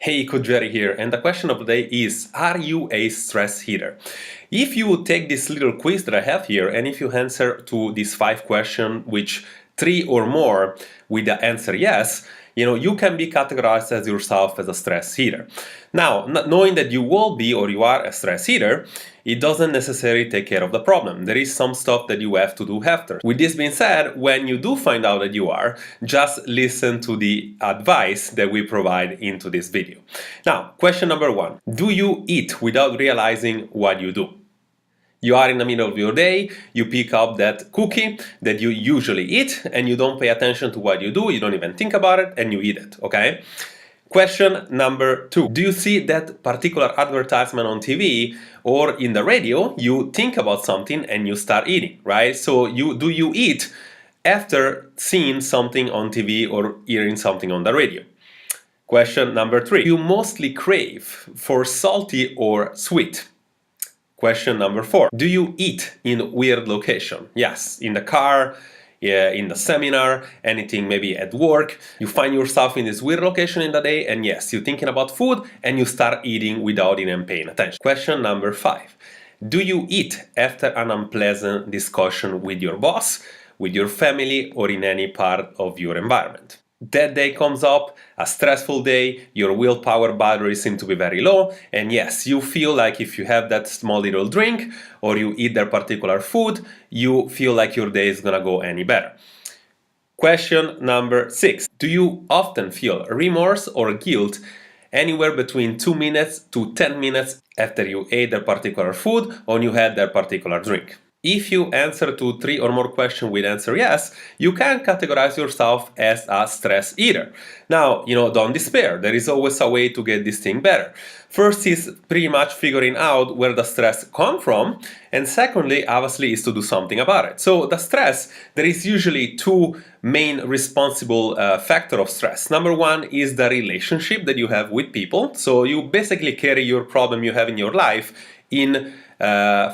Hey, Kujeri here, and the question of the day is, are you a stress eater? If you take this little quiz that I have here, and if you answer to these 5 questions, which 3 or more with the answer yes, you can be categorized as yourself as a stress eater. Now, knowing that you will be or you are a stress eater, it doesn't necessarily take care of the problem. There is some stuff that you have to do after. With this being said, when you do find out that you are, just listen to the advice that we provide into this video. Now, question number 1. Do you eat without realizing what you do? You are in the middle of your day, you pick up that cookie that you usually eat, and you don't pay attention to what you do, you don't even think about it, and you eat it, okay? Question number 2. Do you see that particular advertisement on TV or in the radio? You think about something and you start eating, right? So do you eat after seeing something on TV or hearing something on the radio? Question number 3. You mostly crave for salty or sweet? Question number 4. Do you eat in weird location? Yes, in the car, in the seminar, anything maybe at work. You find yourself in this weird location in the day, and yes, you're thinking about food and you start eating without even paying attention. Question number 5. Do you eat after an unpleasant discussion with your boss, with your family, or in any part of your environment? That day comes up, a stressful day, your willpower batteries seem to be very low, and yes, you feel like if you have that small little drink or you eat that particular food, you feel like your day is gonna go any better. Question number 6. Do you often feel remorse or guilt anywhere between 2 minutes to 10 minutes after you ate that particular food or you had that particular drink? If you answer to 3 or more questions with answer yes, you can categorize yourself as a stress eater. Now, don't despair. There is always a way to get this thing better. First is pretty much figuring out where the stress comes from, and secondly, obviously, is to do something about it. So the stress, there is usually 2 main responsible factors of stress. Number 1 is the relationship that you have with people. So you basically carry your problem you have in your life in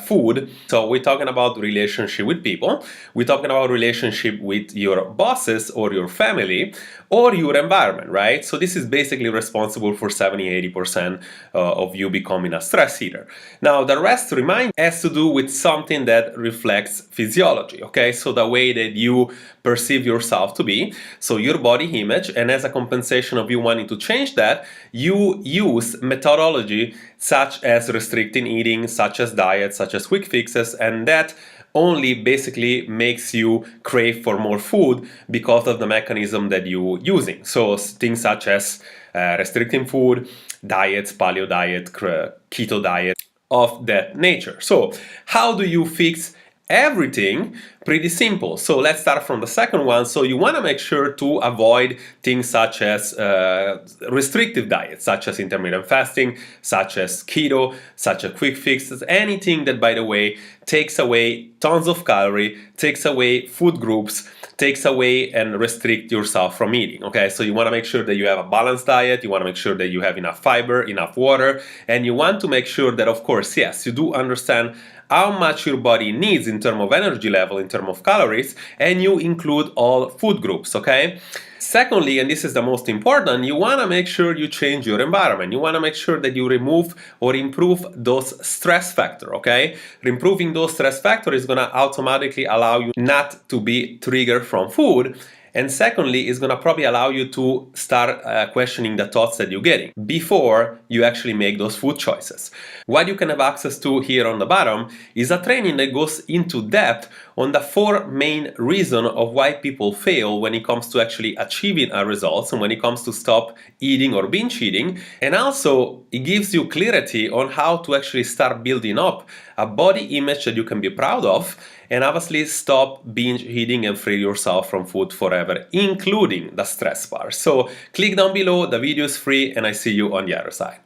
food. So we're talking about relationship with people, we're talking about relationship with your bosses or your family or your environment, right? So this is basically responsible for 70-80% of you becoming a stress eater. Now the rest has to do with something that reflects physiology, okay? So the way that you perceive yourself to be, so your body image, and as a compensation of you wanting to change that, you use methodology such as restricting eating, such as diet, such as quick fixes, and that only basically makes you crave for more food because of the mechanism that you're using. So things such as restricting food, diets, paleo diet, keto diet, of that nature. So how do you fix everything? Pretty simple. So let's start from the second one. So you want to make sure to avoid things such as restrictive diets, such as intermittent fasting, such as keto, such as quick fixes, anything that, by the way, takes away tons of calorie, takes away food groups, takes away and restrict yourself from eating, okay? So you want to make sure that you have a balanced diet, you want to make sure that you have enough fiber, enough water, and you want to make sure that, of course, yes, you do understand how much your body needs in terms of energy level, in terms of calories, and you include all food groups, okay? Secondly, and this is the most important, you want to make sure you change your environment. You want to make sure that you remove or improve those stress factors, okay? Improving those stress factors is going to automatically allow you not to be triggered from food. And secondly, it's going to probably allow you to start questioning the thoughts that you're getting before you actually make those food choices. What you can have access to here on the bottom is a training that goes into depth on the 4 main reasons of why people fail when it comes to actually achieving our results and when it comes to stop eating or binge eating. And also, it gives you clarity on how to actually start building up a body image that you can be proud of, and obviously stop binge eating and free yourself from food forever, including the stress part. So click down below, the video is free, and I see you on the other side.